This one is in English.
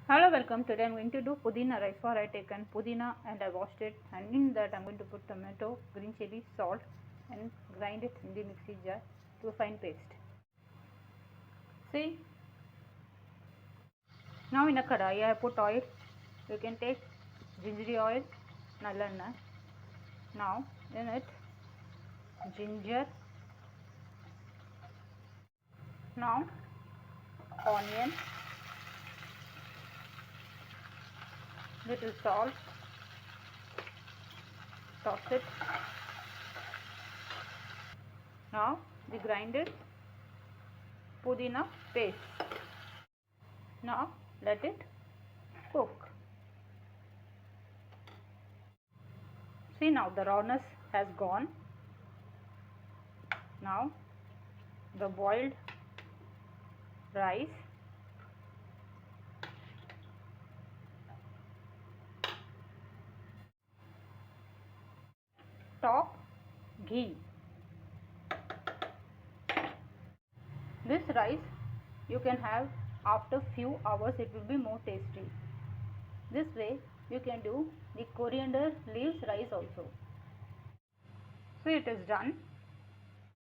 Hello, welcome. Today I'm going to do pudina rice. For I taken pudina and I washed it, and in that I'm going to put tomato, green chili, salt, and grind it in the mixie jar to a fine paste. See, now in a kadai I put oil. You can take ginger oil, nalanna. Now in it ginger, now onion, little salt, toss it. Now the grinded pudina paste. Now let it cook. See, now the rawness has gone. Now the boiled rice, top ghee. This rice you can have after few hours, it will be more tasty. This way you can do the coriander leaves rice also. So it is done.